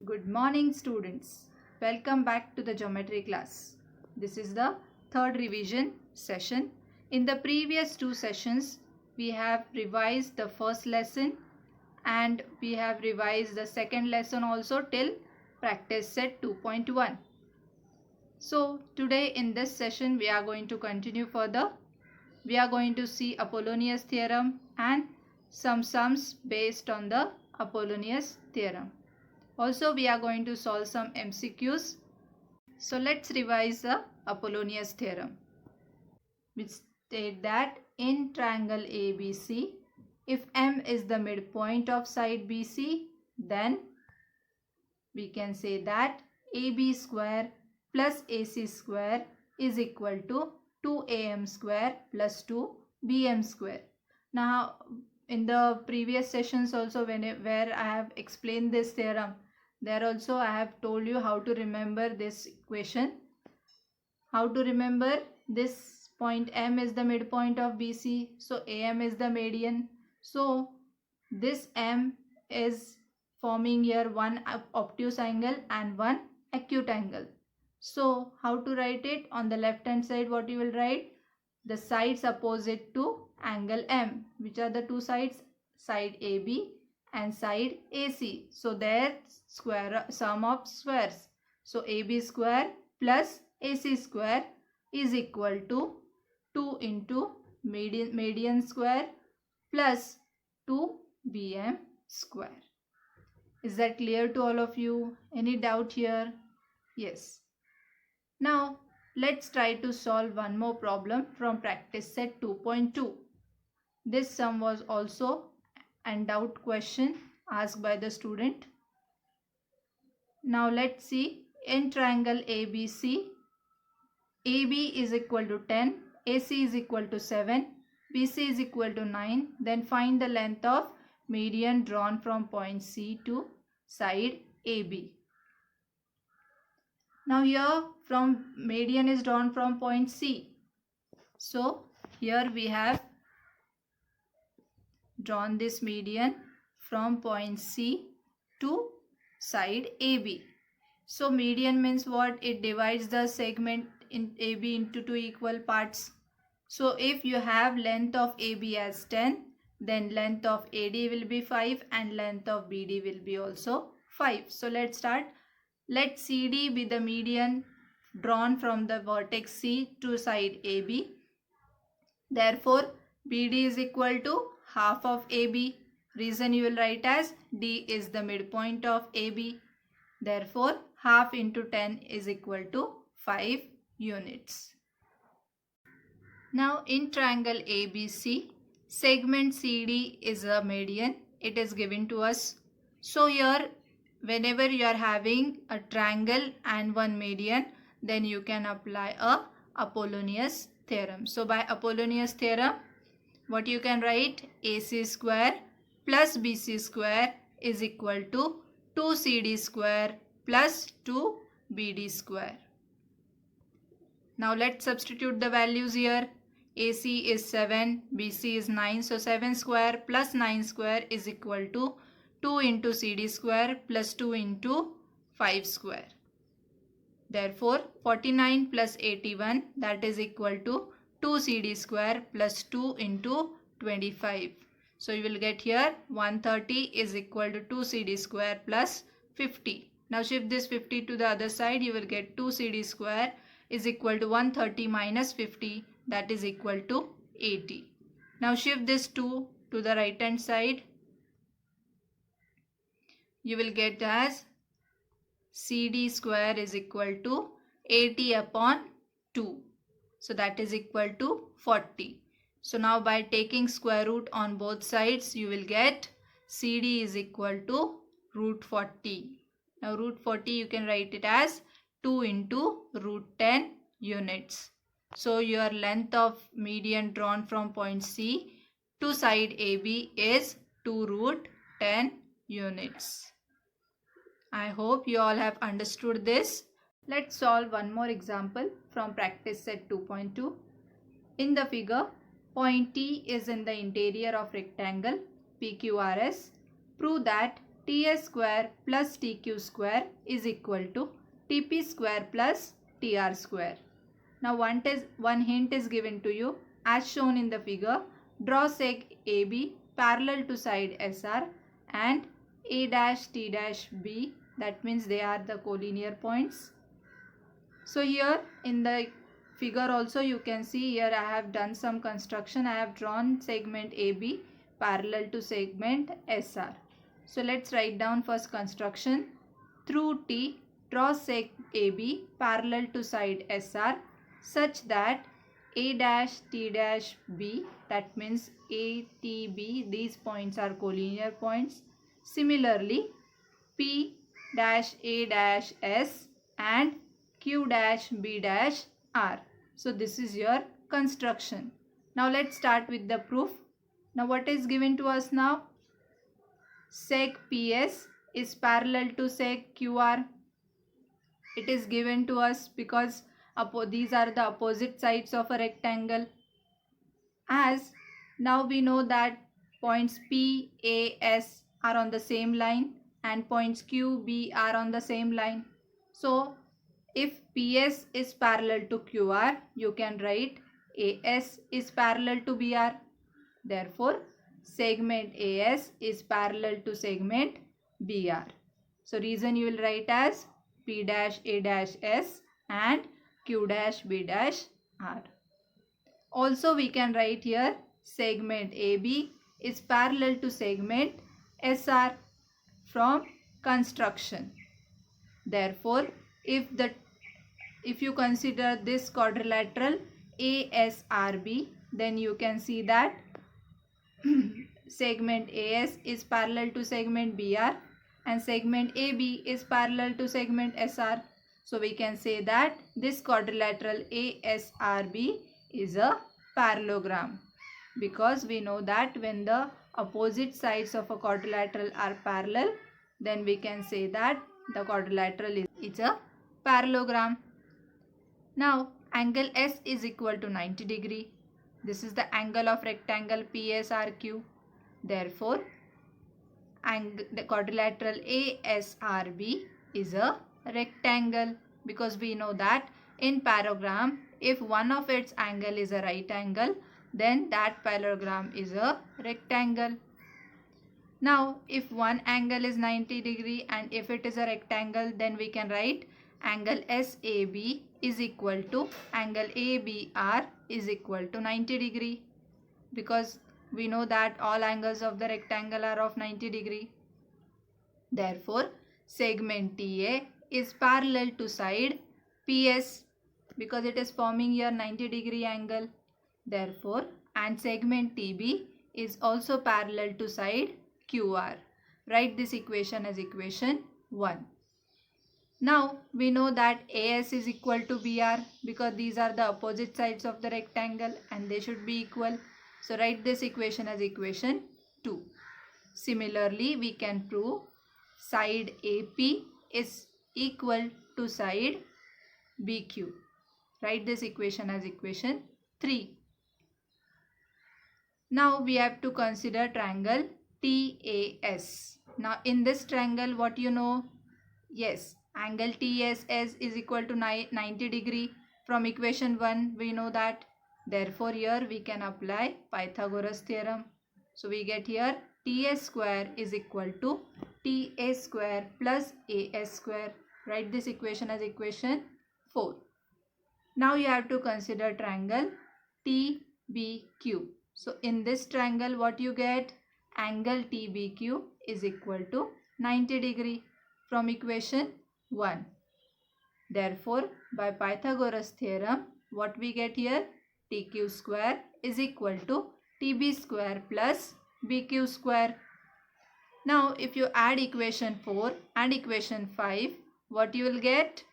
Good morning students. Welcome back to the geometry class. This is the third revision session. In the previous two sessions, we have revised the first lesson and we have revised the second lesson also till practice set 2.1. So today in this session, we are going to continue further. We are going to see Apollonius theorem and some sums based on the Apollonius theorem. Also, we are going to solve some MCQs. So, let's revise the Apollonius theorem, which state that in triangle ABC, if M is the midpoint of side BC, then we can say that AB square plus AC square is equal to 2AM square plus 2BM square. Now, in the previous sessions also where I have explained this theorem, there also I have told you how to remember this equation. How to remember this point M is the midpoint of BC. So AM is the median. So this M is forming here one obtuse angle and one acute angle. So how to write it? On the left hand side, what you will write? The sides opposite to angle M. Which are the two sides? Side AB and side AC. So their sum of squares. So AB square plus AC square is equal to 2 into median square plus 2BM square. Is that clear to all of you? Any doubt here? Yes. Now let's try to solve one more problem from practice set 2.2. This sum was also an doubt question asked by the student. Now let's see. In triangle ABC, AB is equal to 10, AC is equal to 7, BC is equal to 9. Then find the length of median drawn from point C to side AB. Now here from median is drawn from point C. So here we have drawn this median from point C to side AB. So median means what? It divides the segment in AB into two equal parts. So if you have length of AB as 10, then length of AD will be 5 and length of BD will be also 5. So let's start. Let CD be the median drawn from the vertex C to side AB. Therefore, BD is equal to half of AB. Reason you will write as D is the midpoint of AB. Therefore, half into 10 is equal to 5 units. Now, in triangle ABC, segment CD is a median. It is given to us. So, here, whenever you are having a triangle and one median, then you can apply a Apollonius theorem. So, by Apollonius theorem, what you can write? AC square plus BC square is equal to 2CD square plus 2BD square. Now let's substitute the values here. AC is 7, BC is 9. So 7 square plus 9 square is equal to 2 into CD square plus 2 into 5 square. Therefore 49 plus 81, that is equal to 2 CD square plus 2 into 25. So you will get here 130 is equal to 2 CD square plus 50. Now shift this 50 to the other side. You will get 2 CD square is equal to 130 minus 50, that is equal to 80. Now shift this 2 to the right hand side. You will get as CD square is equal to 80 upon 2. So that is equal to 40. So now by taking square root on both sides, you will get CD is equal to root 40. Now root 40 you can write it as 2 into root 10 units. So your length of median drawn from point C to side AB is 2 root 10 units. I hope you all have understood this. Let's solve one more example from practice set 2.2. In the figure, point T is in the interior of rectangle PQRS. Prove that TS square plus TQ square is equal to TP square plus TR square. Now one hint is given to you. As shown in the figure, draw seg AB parallel to side SR and A dash T dash B. That means they are the collinear points. So here in the figure also you can see here I have done some construction. I have drawn segment AB parallel to segment SR. So let's write down first construction. Through T, draw seg AB parallel to side SR such that A dash T dash B, that means A, T, B, these points are collinear points. Similarly, P dash A dash S and Q dash B dash R. So this is your construction. Now let's start with the proof. Now what is given to us now? Seg PS is parallel to seg QR. It is given to us because these are the opposite sides of a rectangle. As now we know that points P, A, S are on the same line and points Q, B are on the same line. So if PS is parallel to QR, you can write AS is parallel to BR. Therefore, segment AS is parallel to segment BR. So reason you will write as P dash A dash S and Q dash B dash R. Also we can write here segment AB is parallel to segment SR from construction. Therefore, if you consider this quadrilateral ASRB, then you can see that segment AS is parallel to segment BR and segment AB is parallel to segment SR. So we can say that this quadrilateral ASRB is a parallelogram, because we know that when the opposite sides of a quadrilateral are parallel, then we can say that the quadrilateral is a parallelogram. Now angle S is equal to 90 degree. This is the angle of rectangle PSRQ. Therefore, the quadrilateral ASRB is a rectangle, because we know that in parallelogram, if one of its angle is a right angle, then that parallelogram is a rectangle. Now, if one angle is 90 degree and if it is a rectangle, then we can write angle SAB is equal to angle ABR is equal to 90 degree, because we know that all angles of the rectangle are of 90 degree. Therefore, segment TA is parallel to side PS, because it is forming here 90 degree angle. Therefore, and segment TB is also parallel to side QR. Write this equation as equation 1. Now we know that AS is equal to BR, because these are the opposite sides of the rectangle and they should be equal. So write this equation as equation 2. Similarly, we can prove side AP is equal to side BQ. Write this equation as equation 3. Now we have to consider triangle TAS. Now in this triangle, what you know? Yes, angle TSS is equal to 90 degree. From equation 1 we know that. Therefore here we can apply Pythagoras theorem. So we get here TS square is equal to TA square plus AS square. Write this equation as equation 4. Now you have to consider triangle TBQ. So in this triangle, what you get? Angle TBQ is equal to 90 degree from equation 1. Therefore, by Pythagoras theorem, what we get here? TQ square is equal to TB square plus BQ square. Now, if you add equation 4 and equation 5, what you will get?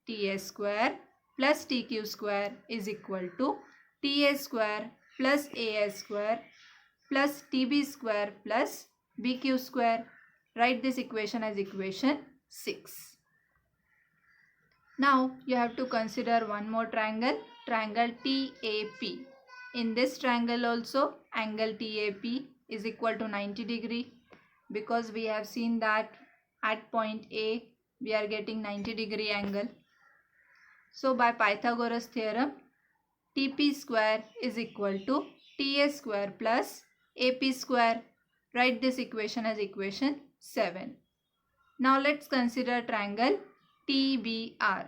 TS square plus TQ square is equal to TA square plus AS square plus TB square plus BQ square. Write this equation as equation 6. Now you have to consider one more triangle, triangle TAP. In this triangle also, angle TAP is equal to 90 degree. because we have seen that at point A we are getting 90-degree angle. So by Pythagoras theorem, TP square is equal to TS square plus AP square. Write this equation as equation 7. Now let's consider triangle TBR.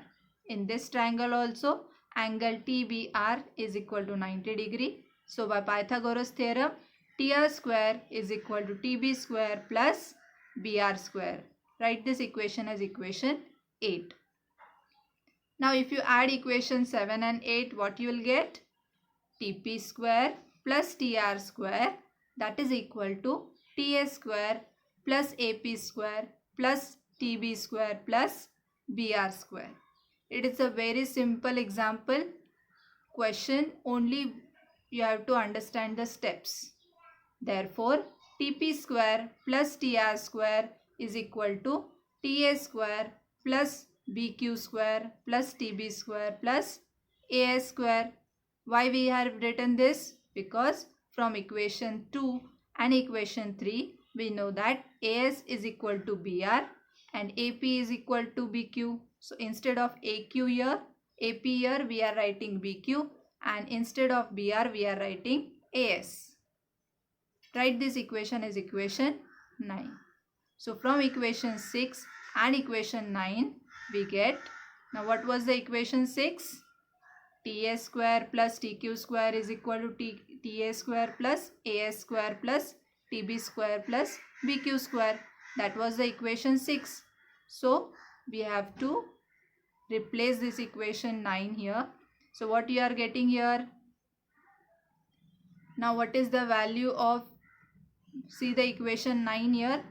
In this triangle also, angle TBR is equal to 90 degree. So by Pythagoras theorem, TR square is equal to TB square plus BR square. Write this equation as equation 8. Now if you add equation 7 and 8, what you will get? TP square plus TR square, that is equal to TS square plus AP square plus TB square plus BR square. It is a very simple example question, only you have to understand the steps. Therefore, TP square plus TR square is equal to TS square plus BQ square plus TB square plus AS square. Why we have written this? Because from equation 2 and equation 3, we know that AS is equal to BR and AP is equal to BQ. So instead of AQ here, AP here, we are writing BQ, and instead of BR, we are writing AS. Write this equation as equation 9. So from equation 6 and equation 9, we get, now what was the equation 6? TS square plus TQ square is equal to TS square plus AS square plus TB square plus BQ square. That was the equation 6. So we have to replace this equation 9 here. So what you are getting here? Now what is the value of, see the equation 9 here,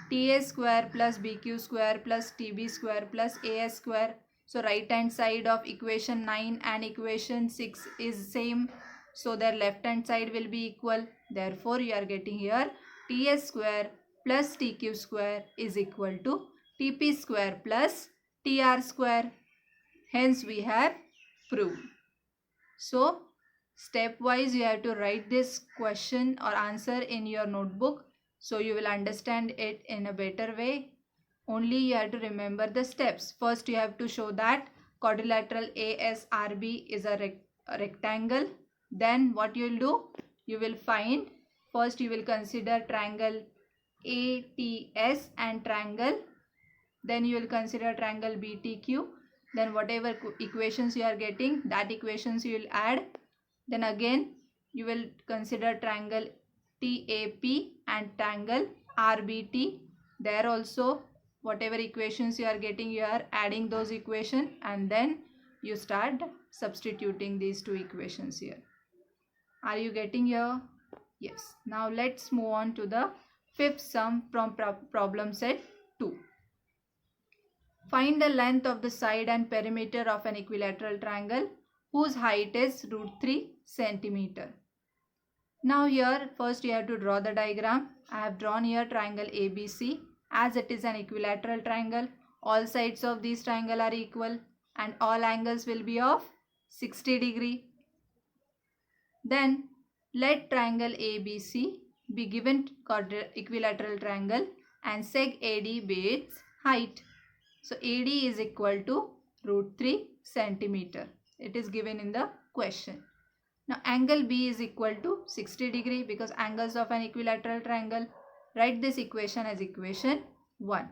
TS square plus BQ square plus TB square plus AS square. So right hand side of equation 9 and equation 6 is same. So their left hand side will be equal. Therefore you are getting here TS square plus TQ square is equal to TP square plus TR square. Hence we have proved. So stepwise you have to write this question or answer in your notebook, so you will understand it in a better way. Only you have to remember the steps. First you have to show that quadrilateral ASRB is a rectangle. Then what you will do? You will find, first you will consider triangle ATS and triangle. Then you will consider triangle BTQ. Then whatever equations you are getting, that equations you will add. Then again you will consider triangle TAP and triangle RBT. There also whatever equations you are getting, you are adding those equations, and then you start substituting these two equations here. Are you getting here? Yes. Now let's move on to the fifth sum from problem set 2. Find the length of the side and perimeter of an equilateral triangle whose height is √3 centimeter. Now here first you have to draw the diagram. I have drawn here triangle ABC. As it is an equilateral triangle, all sides of this triangle are equal and all angles will be of 60 degree. Then let triangle ABC be given equilateral triangle and seg AD be its height. So AD is equal to √3 centimeter. It is given in the question. Now angle B is equal to 60 degree because angles of an equilateral triangle. Write this equation as equation 1.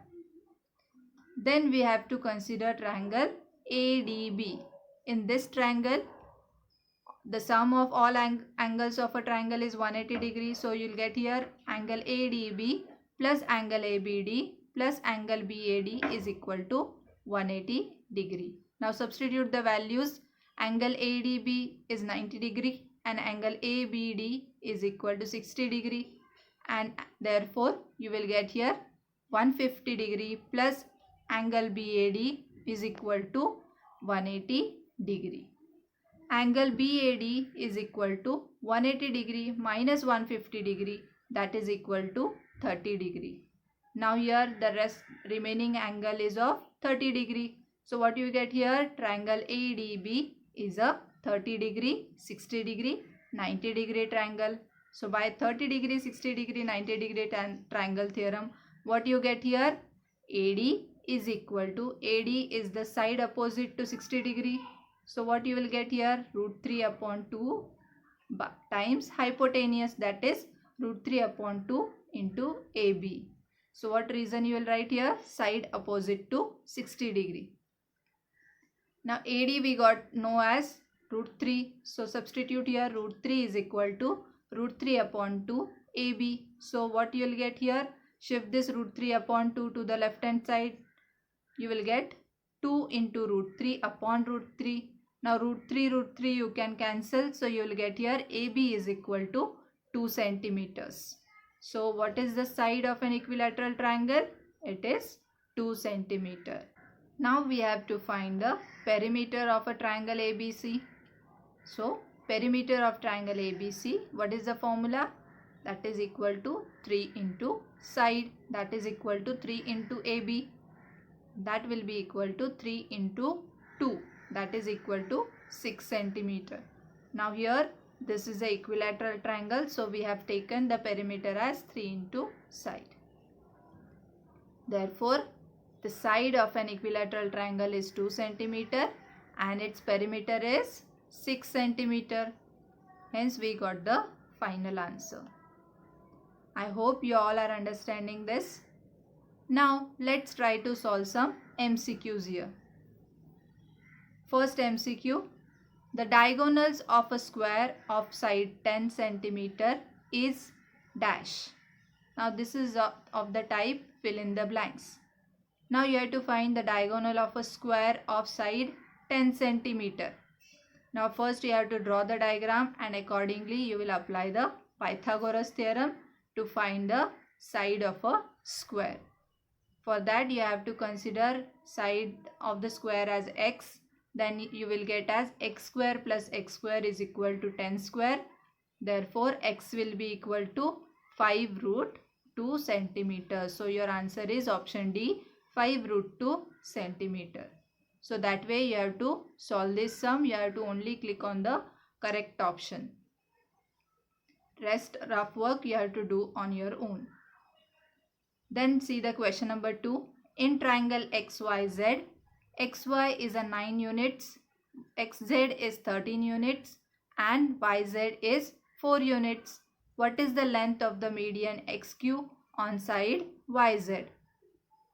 Then we have to consider triangle ADB. In this triangle, the sum of all angles of a triangle is 180 degree. So you will get here angle ADB plus angle ABD plus angle BAD is equal to 180 degree. Now substitute the values. Angle ADB is 90 degree and angle ABD is equal to 60 degree, and therefore you will get here 150 degree plus angle BAD is equal to 180 degree. Angle BAD is equal to 180 degree minus 150 degree, that is equal to 30 degree. Now here the remaining angle is of 30 degree. So what you get here? Triangle ADB is a 30 degree, 60 degree, 90 degree triangle. So by 30 degree, 60 degree, 90 degree triangle theorem, what you get here? AD is equal to, AD is the side opposite to 60 degree. So what you will get here? Root 3 upon 2 times hypotenuse, that is root 3 upon 2 into AB. So what reason you will write here? Side opposite to 60 degree. Now AD we got know as root 3. So substitute here, root 3 is equal to root 3 upon 2 AB. So what you will get here? Shift this root 3 upon 2 to the left hand side. You will get 2 into root 3 upon root 3. Now root 3 you can cancel. So you will get here AB is equal to 2 centimeters. So what is the side of an equilateral triangle? It is 2 centimeter. Now we have to find the perimeter of a triangle ABC. So perimeter of triangle ABC, what is the formula? That is equal to 3 into side, that is equal to 3 into AB. That will be equal to 3 into 2, that is equal to 6 centimeter. Now here this is a equilateral triangle, so we have taken the perimeter as 3 into side. Therefore the side of an equilateral triangle is 2 centimeter and its perimeter is 6 centimeter. Hence we got the final answer. I hope you all are understanding this. Now let's try to solve some MCQs here. First MCQ, the diagonals of a square of side 10 centimeter is dash. Now this is of the type fill in the blanks. Now you have to find the diagonal of a square of side 10 centimeter. Now first you have to draw the diagram and accordingly you will apply the Pythagoras theorem to find the side of a square. For that you have to consider side of the square as x. Then you will get as x square plus x square is equal to 10 square. Therefore x will be equal to 5 root 2 centimeters. So your answer is option D, 5 root 2 centimeter. So that way you have to solve this sum. You have to only click on the correct option. Rest rough work you have to do on your own. Then see the question number 2. In triangle XYZ, XY is a 9 units, XZ is 13 units and YZ is 4 units. What is the length of the median XQ on side YZ?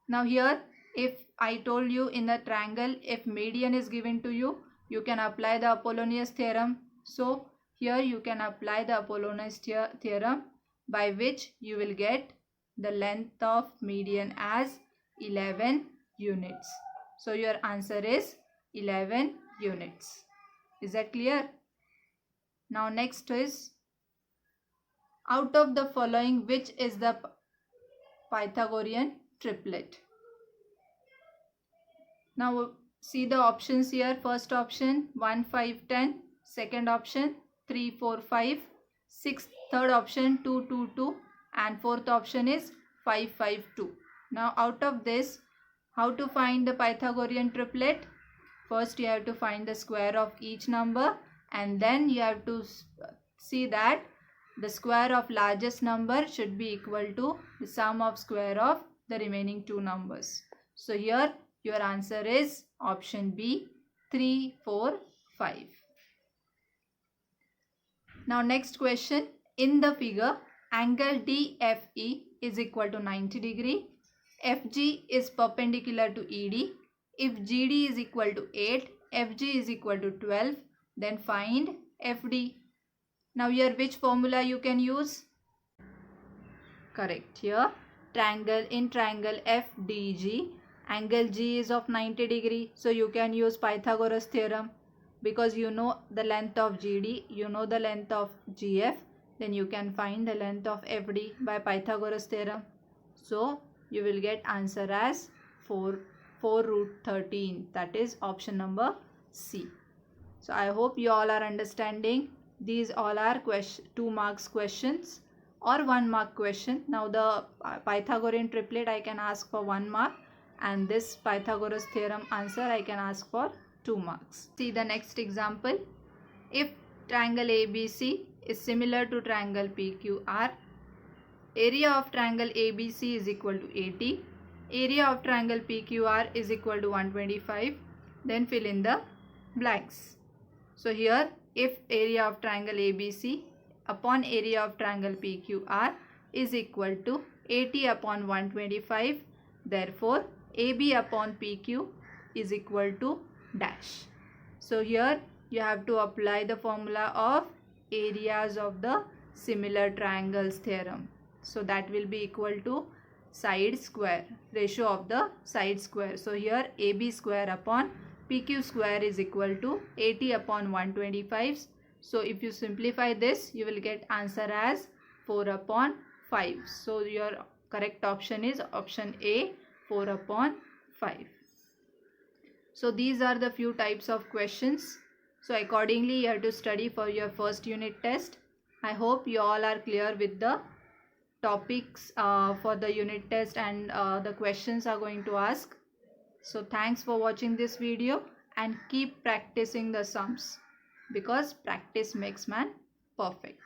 Now here if I told you in the triangle, if median is given to you, you can apply the Apollonius theorem. So here you can apply the Apollonius theorem by which you will get the length of median as 11 units. So your answer is 11 units. Is that clear? Now next is, out of the following which is the Pythagorean triplet? Now see the options here. First option 1, 5, 10. Second option 3, 4, 5. Third option 2, 2, 2. And fourth option is 5, 5, 2. Now out of this, how to find the Pythagorean triplet? First you have to find the square of each number and then you have to see that the square of largest number should be equal to the sum of square of the remaining two numbers. So here your answer is option B, 3, 4, 5. Now next question. In the figure, angle DFE is equal to 90 degree. FG is perpendicular to ED. If GD is equal to 8, FG is equal to 12, then find FD. Now here which formula you can use? Correct. Here in triangle FDG, angle G is of 90 degree. So you can use Pythagoras theorem because you know the length of GD, you know the length of GF, then you can find the length of FD by Pythagoras theorem. So you will get answer as 4 root 13. That is option number C. So I hope you all are understanding. These all are 2 marks questions or 1 mark question. Now the Pythagorean triplet I can ask for 1 mark and this Pythagoras theorem answer I can ask for 2 marks. See the next example. If triangle ABC is similar to triangle PQR. Area of triangle ABC is equal to 80. Area of triangle PQR is equal to 125. Then fill in the blanks. So here, if area of triangle ABC upon area of triangle PQR is equal to 80 upon 125, therefore AB upon PQ is equal to dash. So here you have to apply the formula of areas of the similar triangles theorem. So that will be equal to side square, ratio of the side square. So here AB square upon PQ square is equal to 80 upon 125. So if you simplify this, you will get answer as 4 upon 5. So your correct option is option A, 4 upon 5. So these are the few types of questions. So accordingly, you have to study for your first unit test. I hope you all are clear with the topics for the unit test and the questions are going to ask. So thanks for watching this video and keep practicing the sums because practice makes man perfect.